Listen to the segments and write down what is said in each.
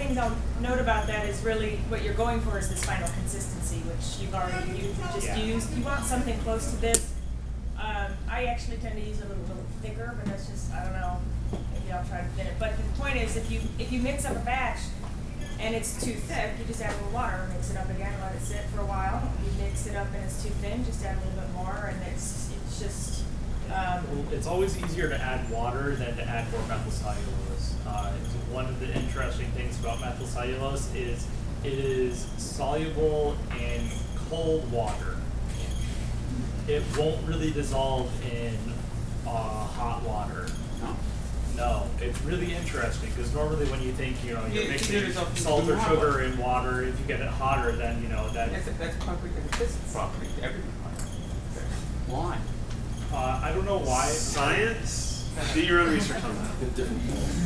thing I'll note about that is really what you're going for is this final consistency, which you just used. You want something close to this. I actually tend to use a little thicker, but that's just, I don't know, maybe I'll try to thin it. But the point is, if you mix up a batch and it's too thick, you just add a little water, mix it up again, let it sit for a while. You mix it up and it's too thin, just add a little bit more, and it's just. Well, it's always easier to add water than to add more methyl cellulose. One of the interesting things about methyl cellulose is it is soluble in cold water. It won't really dissolve in hot water. No, it's really interesting because normally when you think you're mixing salt or sugar in water, if you get it hotter, then that's probably the physics property to everything. Why? I don't know why. Science? Do your own research on that.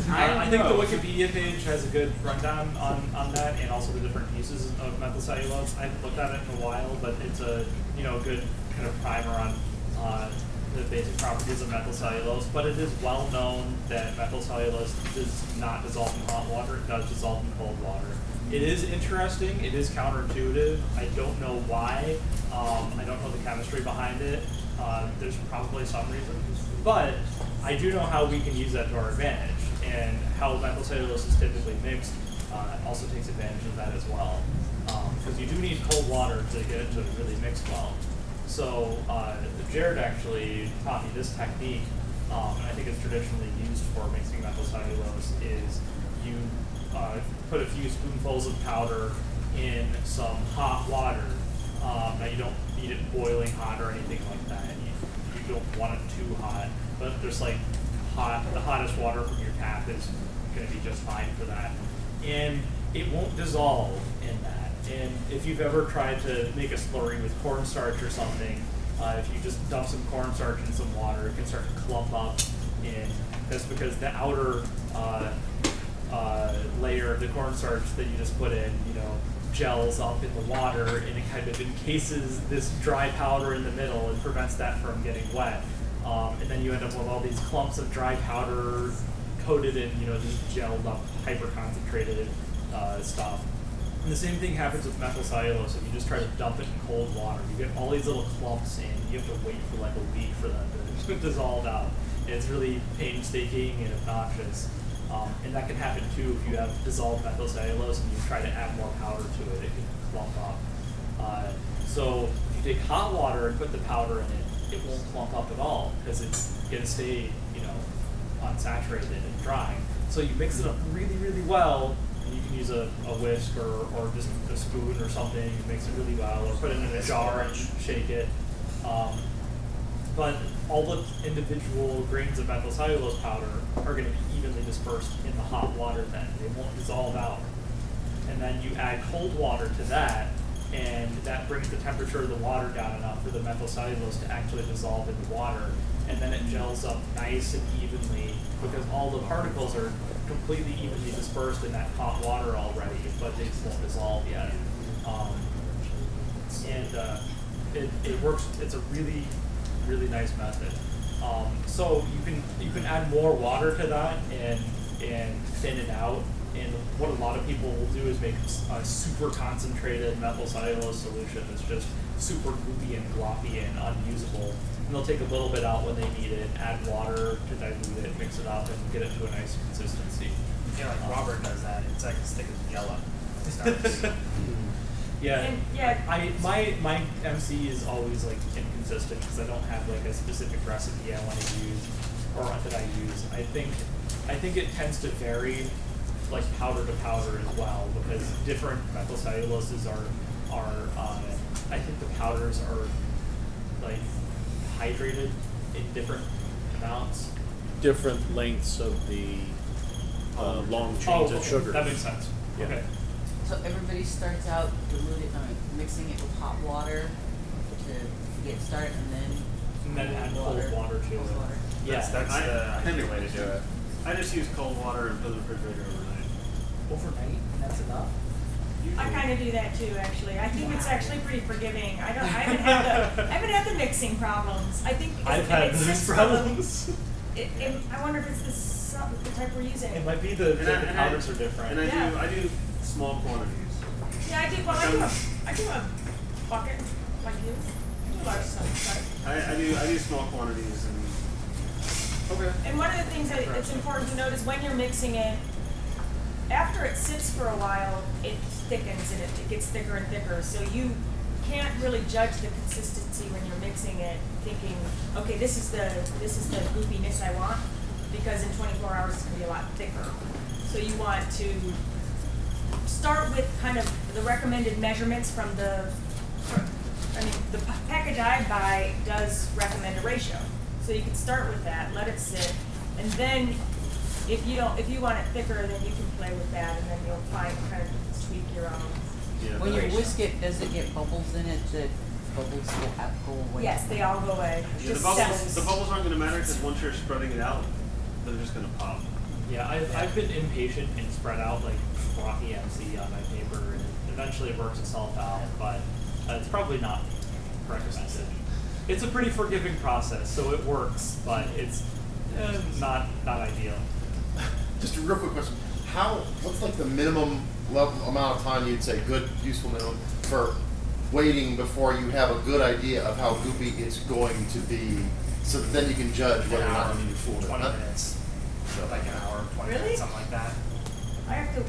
I think the Wikipedia page has a good rundown on that, and also the different uses of methyl cellulose. I haven't looked at it in a while, but it's a good kind of primer on the basic properties of methyl cellulose. But it is well known that methyl cellulose does not dissolve in hot water; it does dissolve in cold water. It is interesting. It is counterintuitive. I don't know why. I don't know the chemistry behind it. There's probably some reason, but I do know how we can use that to our advantage, and how methyl cellulose is typically mixed also takes advantage of that as well, because you do need cold water to get it to really mix well. So Jared actually taught me this technique, and I think it's traditionally used for mixing methyl cellulose, is you put a few spoonfuls of powder in some hot water. Now you don't need it boiling hot or anything like that. You don't want it too hot, but there's like the hottest water from your tap is going to be just fine for that. And it won't dissolve in that. And if you've ever tried to make a slurry with cornstarch or something, if you just dump some cornstarch in some water, it can start to clump up. And that's because the outer layer of the cornstarch that you just put in, gels up in the water, and it kind of encases this dry powder in the middle and prevents that from getting wet. And then you end up with all these clumps of dry powder coated in, these gelled up, hyper concentrated stuff. And the same thing happens with methyl cellulose. If you just try to dump it in cold water, you get all these little clumps, and you have to wait for like a week for them to dissolve out. And it's really painstaking and obnoxious. And that can happen too if you have dissolved methyl cellulose and you try to add more powder to it, it can clump up. So if you take hot water and put the powder in it, it won't clump up at all because it's going to stay, unsaturated and dry. So you mix it up really, really well, and you can use a whisk or just a spoon or something, you mix it really well, or put it in a jar and shake it. But all the individual grains of methyl cellulose powder are going to be evenly dispersed in the hot water then. They won't dissolve out. And then you add cold water to that, and that brings the temperature of the water down enough for the methyl cellulose to actually dissolve in the water. And then it gels up nice and evenly because all the particles are completely evenly dispersed in that hot water already, but they won't dissolve yet. It works. It's a really nice method. So you can add more water to that and thin it out. And what a lot of people will do is make a super concentrated methyl cellulose solution that's just super goopy and gloppy and unusable. And they'll take a little bit out when they need it, add water to dilute it, mix it up, and get it to a nice consistency. Yeah, like Robert does that. It's like a stick of yellow. My MC is always like inconsistent because I don't have like a specific recipe I want to use or that I use. I think it tends to vary, like powder to powder as well, because different methyl celluloses are I think the powders are like hydrated in different amounts. Different lengths of the long chains of sugar. That makes sense. Yeah. Okay. So everybody starts out mixing it with hot water to get started, and then add cold water to it. That's the ideal way to do it. I just use cold water and put it in the refrigerator overnight. Overnight? And that's enough? I kind of do that too, actually. I think it's actually pretty forgiving. I haven't had the mixing problems. I think I've had those problems. I wonder if it's the the type we're using. It might be the powders are different. And Yeah. I do small quantities. Yeah, I do. Well, I do a bucket like you. I do large stuff. I do small quantities and. Okay. And one of the things that it's important to note is when you're mixing it, after it sits for a while, it thickens and it gets thicker and thicker. So you can't really judge the consistency when you're mixing it, thinking, okay, this is the goopiness I want, because in 24 hours it's gonna be a lot thicker. So you want to start with kind of the recommended measurements from the package I buy does recommend a ratio. So you can start with that, let it sit, and then if you want it thicker, then you can play with that, and then you'll find kind of tweak your own. Yeah, When you ratio. whisk it, does it get bubbles in it that bubbles go away? Yes, they all go away. Yeah, Just the bubbles aren't going to matter because once you're spreading it out, they're just going to pop. Yeah, I've been impatient and spread out like Rocky MC on my paper, and eventually it works itself out, but it's probably not recommended. It's a pretty forgiving process, so it works, but it's not ideal. Just a real quick question. What's like the minimum level amount of time you'd say, good, useful minimum, for waiting before you have a good idea of how goopy it's going to be, so that then you can judge whether or not you need to fool it? 20 minutes. Like an hour, 20 Really? minutes, something like that.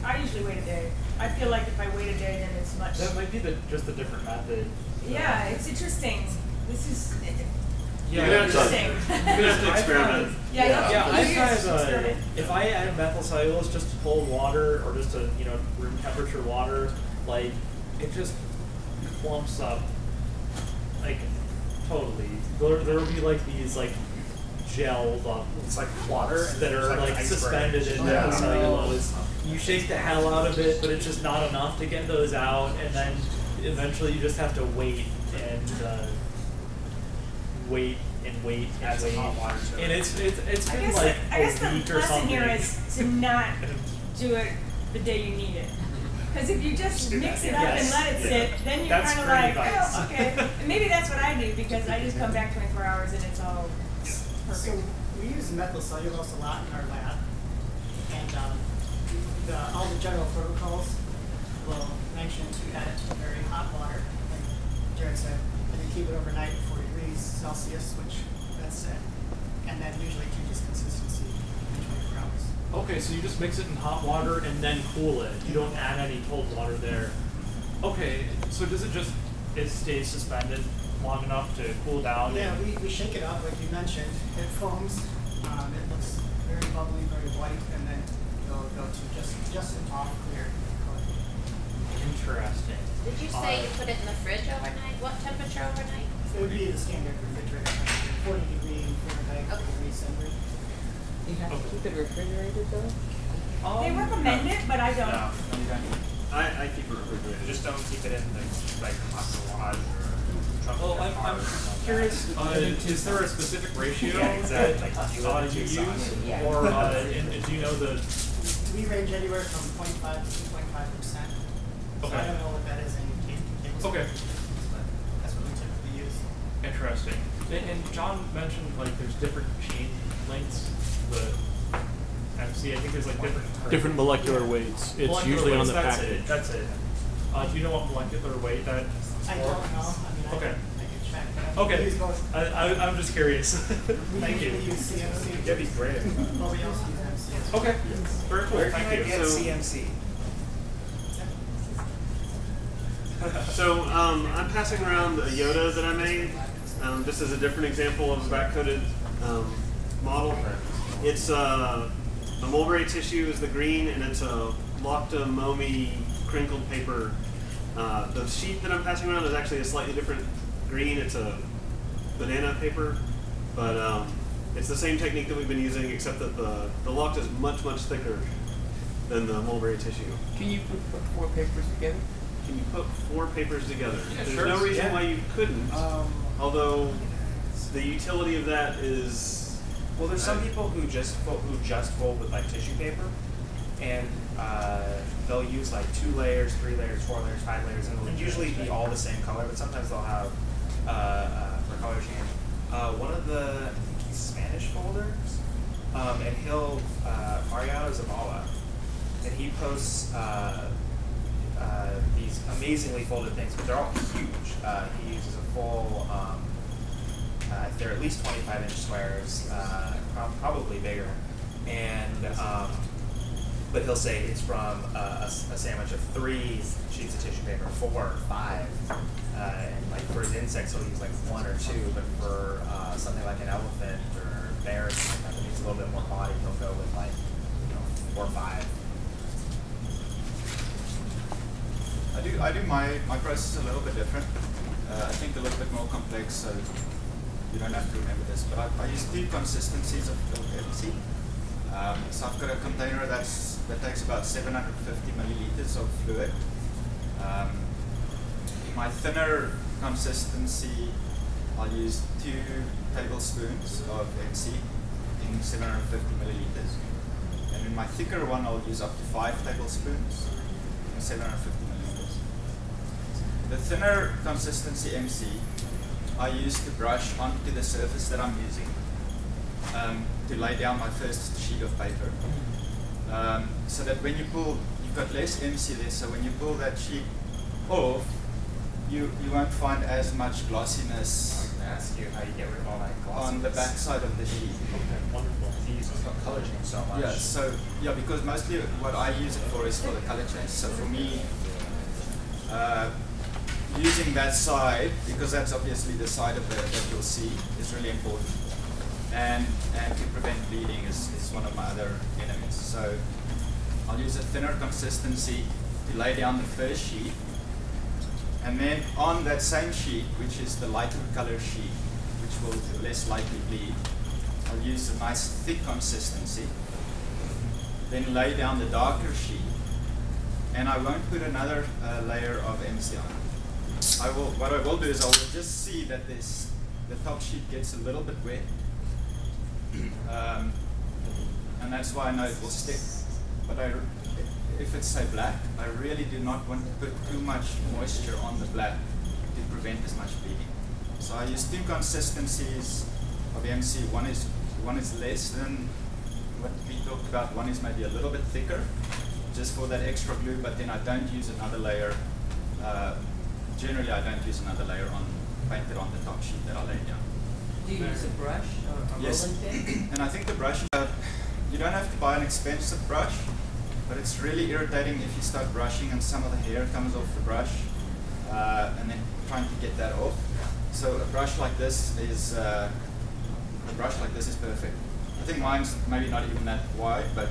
I usually wait a day. I feel like if I wait a day, then it's much. That might be just a different method. Yeah, it's interesting. This is Yeah, interesting. You're going to have to experiment. Yeah, Yeah, I've use had experiment. if I add methyl cellulose just to cold water or just to room temperature water, like it just clumps up, like totally. There will be like these like gelled up. It's like water that and are there's like an iceberg. suspended in Yeah. methyl cellulose. You shake the hell out of it, but it's just not enough to get those out, and then eventually you just have to wait and wait and wait and Add some wait. hot water to it. And it's I been guess, like I guess a the week or lesson something. here is to not do it the day you need it. Because if you just do mix that. it up and Yes. let it sit, then you're That's kind of great like, advice. oh, okay. And maybe that's what I do, because I just come back 24 hours and it's all perfect. So we use methyl cellulose a lot in our lab, and all the general protocols will mention to add it to very hot water during set, and then keep it overnight at 4 degrees Celsius, which that's it, and then usually changes consistency in 24 hours. Okay, so you just mix it in hot water and then cool it. You don't add any cold water there. Okay, so does it stays suspended long enough to cool down? Yeah, we shake it up like you mentioned. It foams. It looks very bubbly, very white, and then it'll go to just an off clear color. Interesting. Did you say you put it in the fridge overnight? What temperature overnight? So it would be the standard refrigerator temperature, 40 degree Fahrenheit, 40 degrees centigrade. You have to keep it refrigerated though? They recommend it, but I don't. No, I keep it refrigerated. just don't keep it in like hot garage or truck. Well, I'm curious, is there a specific ratio Yeah, exactly. that you use? Yeah. Or and do you know the... We range anywhere from 0.5 to 2.5%. So Okay. I don't know what that is in tablespoons. Okay. But that's what we typically use. Interesting. And John mentioned like there's different chain lengths. The MC, I think there's like Different molecular weights. It's molecular usually on weights, the that's package. It, that's it. Do you know what molecular weight that? I don't know. I mean, Okay. I can check. But Okay. We use both. I'm just curious. We Thank you. usually use CMC. That'd be great. But we also use MC as well. Okay. Very cool. Where can I Thank you. get So- CMC? So I'm passing around a Yoda that I made. This is a different example of a back-coated model. It's a mulberry tissue is the green, and it's a Locta Momi crinkled paper. The sheet that I'm passing around is actually a slightly different green. It's a banana paper, but it's the same technique that we've been using, except that the Locta is much thicker than the mulberry tissue. Can you put 4 papers together? Can you put 4 papers together? Yeah, There's sure. no reason Yeah. why you couldn't. Although the utility of that is Well, there's some people who just fold with like tissue paper, and they'll use like 2 layers, 3 layers, 4 layers, 5 layers, and it'll usually be all the same color. But sometimes they'll have for color change. One of the I think he's Spanish folders And he'll, Mariano Zavala, and he posts these amazingly folded things, but they're all huge. He uses a full, they're at least 25-inch squares, probably bigger. And, but he'll say it's from a sandwich of 3 sheets of tissue paper, 4 or 5. And like for his insects, he'll use like 1 or 2, but for something like an elephant or bear or something like that needs a little bit more body, he'll go with like, 4 or 5. I do my process a little bit different. I think a little bit more complex, so you don't have to remember this. But I use 2 consistencies of MC. So I've got a container that takes about 750 milliliters of fluid. My thinner consistency, I'll use 2 tablespoons of MC in 750 milliliters. And in my thicker one, I'll use up to 5 tablespoons in 750 milliliters. The thinner consistency MC, I use to brush onto the surface that I'm using to lay down my first sheet of paper. So that when you pull, you've got less MC there, so when you pull that sheet off, you won't find as much glossiness Ask you how you get rid of all that glossiness on the back side of the sheet. Okay, wonderful. He uses color change so much. Yeah, because mostly what I use it for is for the color change. So for me, using that side, because that's obviously the side of that you'll see, is really important. And to prevent bleeding is one of my other enemies. So I'll use a thinner consistency to lay down the first sheet. And then on that same sheet, which is the lighter color sheet, which will less likely bleed, I'll use a nice thick consistency. Then lay down the darker sheet. And I won't put another layer of MC on. What I will do is I will just see that the top sheet gets a little bit wet. And that's why I know it will stick. But if it's say black, I really do not want to put too much moisture on the black to prevent as much bleeding. So I use 2 consistencies of MC. One is less than what we talked about. One is maybe a little bit thicker, just for that extra glue. But then I don't use another layer. Generally, I don't use another layer painted on the top sheet that I lay down. Do you use a brush or a rolling pin? And I think the brush, you don't have to buy an expensive brush, but it's really irritating if you start brushing and some of the hair comes off the brush, and then trying to get that off. So a brush like this is perfect. I think mine's maybe not even that wide, but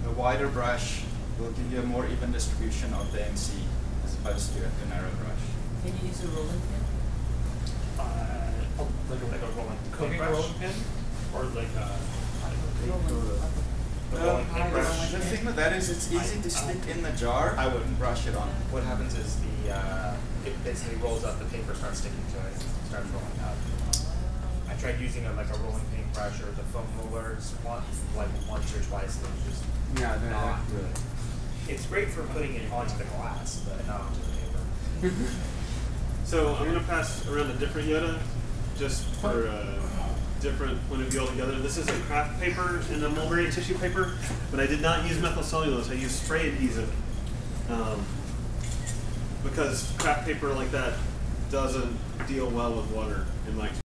a wider brush will give you a more even distribution of the MC as opposed to a narrow brush. Can you use a rolling pin? Like a rolling cooking rolling pin, or like a Rolling The thing with that is it's easy to stick in the jar. I wouldn't brush it on. What happens is it basically rolls up, the paper starts sticking to it, starts rolling up. I tried using a rolling paintbrush or the foam rollers once or twice, and it was just not really. It's great for putting it onto the glass, but not onto the paper. So I'm going to pass around a different Yoda, just for a different point of view altogether. This is a craft paper and a mulberry tissue paper, but I did not use methyl cellulose. I used spray adhesive because craft paper like that doesn't deal well with water in my experience.